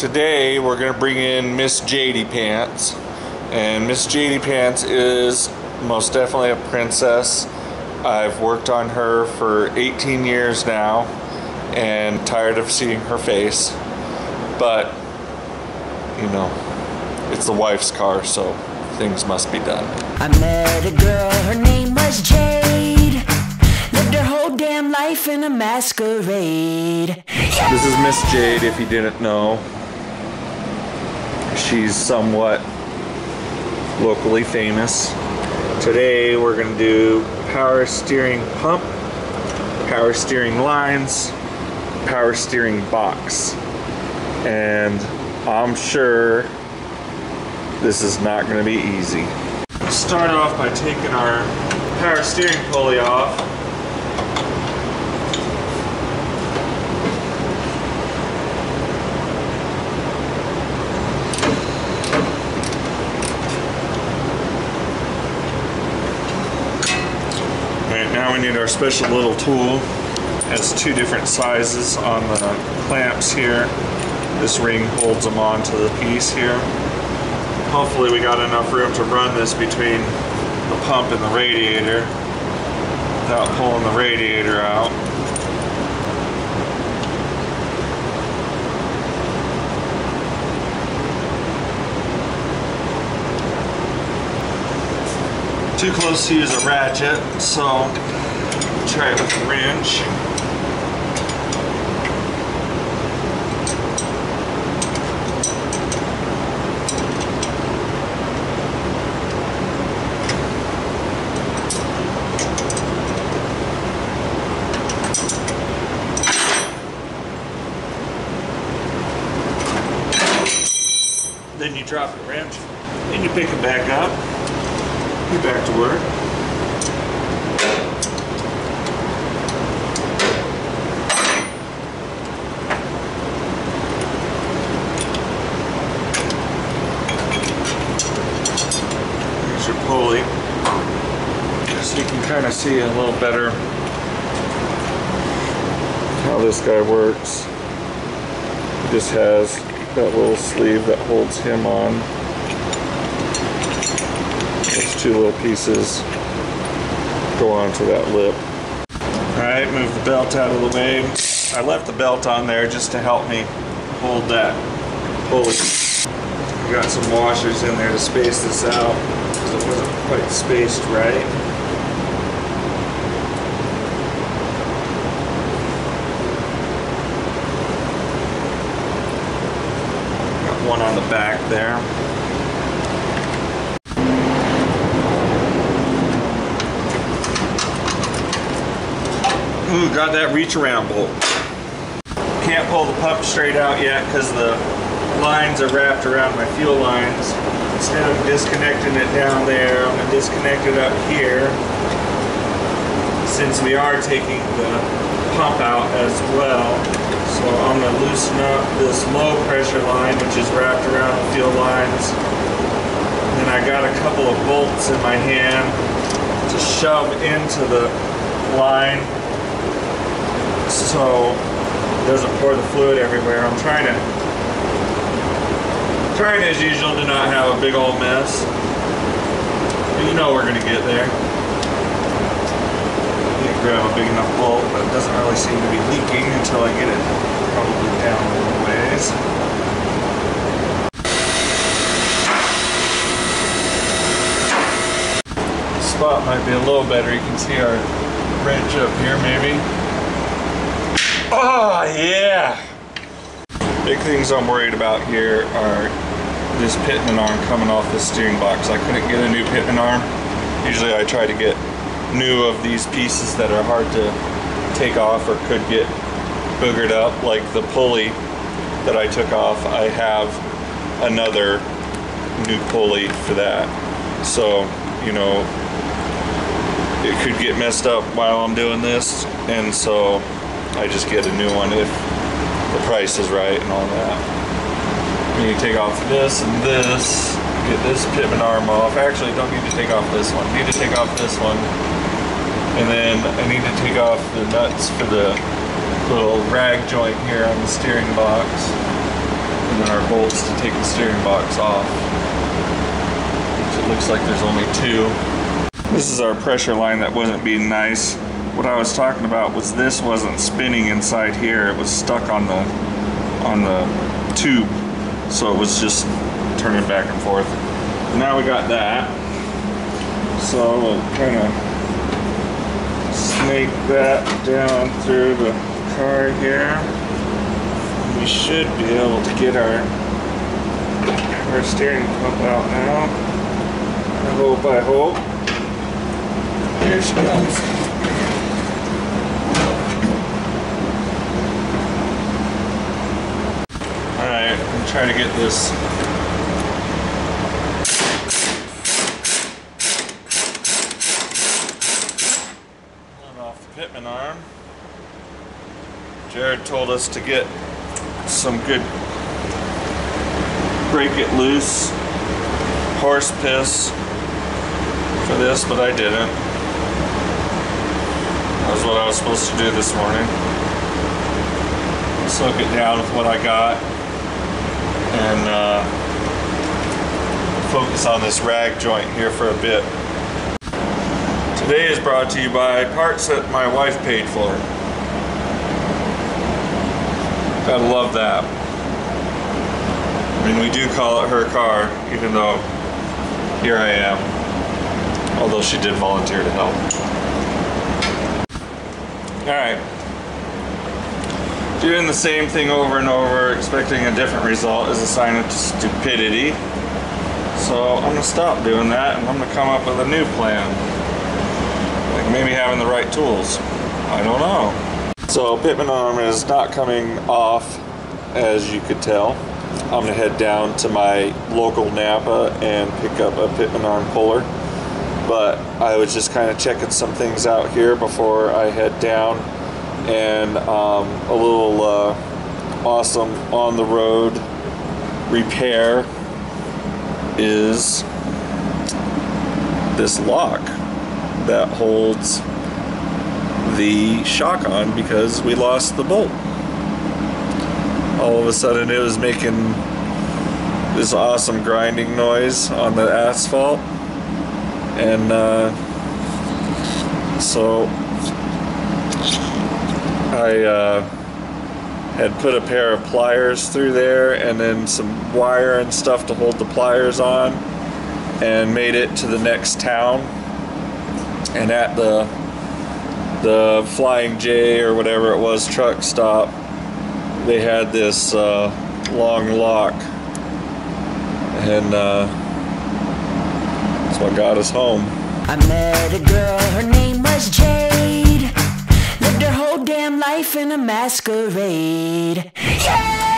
today we're going to bring in Miss Jade Pants. And Miss Jade Pants is most definitely a princess. I've worked on her for 18 years now and tired of seeing her face. But, you know, it's the wife's car, so things must be done. I met a girl, her name was Jade. Lived her whole damn life in a masquerade. This is Miss Jade, if you didn't know. She's somewhat locally famous. Today we're going to do power steering pump, power steering lines, power steering box. And I'm sure this is not going to be easy. Start off by taking our power steering pulley off. Alright, now we need our special little tool. It has two different sizes on the clamps here. This ring holds them onto the piece here. Hopefully we got enough room to run this between the pump and the radiator without pulling the radiator out. Too close to use a ratchet, so try it with a wrench. Then you drop the wrench, then you pick it back up, you're back to work. Here's your pulley, so you can kind of see a little better how this guy works. He just has that little sleeve that holds him on. Those two little pieces go onto that lip. Alright, move the belt out of the way. I left the belt on there just to help me hold that pulley. I got some washers in there to space this out because it wasn't quite spaced right. One on the back there. Ooh, got that reach around bolt. Can't pull the pump straight out yet because the lines are wrapped around my fuel lines. Instead of disconnecting it down there, I'm going to disconnect it up here, since we are taking the pump out as well. So I'm going to loosen up this low pressure line, which is wrapped around the fuel lines. And then I got a couple of bolts in my hand to shove into the line so it doesn't pour the fluid everywhere. I'm trying as usual to not have a big old mess. But you know we're going to get there. Grab a big enough bolt, but it doesn't really seem to be leaking until I get it probably down a little ways. The spot might be a little better. You can see our wrench up here maybe. Oh yeah! Big things I'm worried about here are this pitman arm coming off the steering box. I couldn't get a new pitman arm. Usually I try to get new of these pieces that are hard to take off or could get boogered up, like the pulley that I took off. I have another new pulley for that, so you know it could get messed up while I'm doing this, and so I just get a new one if the price is right and all that. And you take off this and this, get this pitman arm off. Actually, don't need to take off this one. Need to take off this one. And then I need to take off the nuts for the little rag joint here on the steering box. And then our bolts to take the steering box off. It looks like there's only 2. This is our pressure line that wasn't being nice. What I was talking about was this wasn't spinning inside here. It was stuck on the tube. So it was just turning back and forth. Now we got that. So we'll kind of snake that down through the car here. We should be able to get our steering pump out now. I hope. Here she comes. Alright, I'm gonna try to get this off the pitman arm. Jared told us to get some good break it loose horse piss for this, but I didn't. That was what I was supposed to do this morning. Soak it down with what I got and focus on this rag joint here for a bit. Today is brought to you by parts that my wife paid for. Gotta love that. I mean, we do call it her car, even though here I am. Although she did volunteer to help. Alright. Doing the same thing over and over, expecting a different result is a sign of stupidity. So I'm gonna stop doing that and I'm gonna come up with a new plan. Like maybe having the right tools. I don't know. So pitman arm is not coming off, as you could tell. I'm gonna head down to my local Napa and pick up a pitman arm puller. But I was just kind of checking some things out here before I head down. And a little awesome on the road repair is this lock that holds the shock on because we lost the bolt. All of a sudden it was making this awesome grinding noise on the asphalt, and so I had put a pair of pliers through there and then some wire and stuff to hold the pliers on, and made it to the next town. And at the Flying J or whatever it was truck stop, they had this long lock, and that's what got us home. I met a girl, her name was Jade. Lived her whole damn life in a masquerade. Yeah!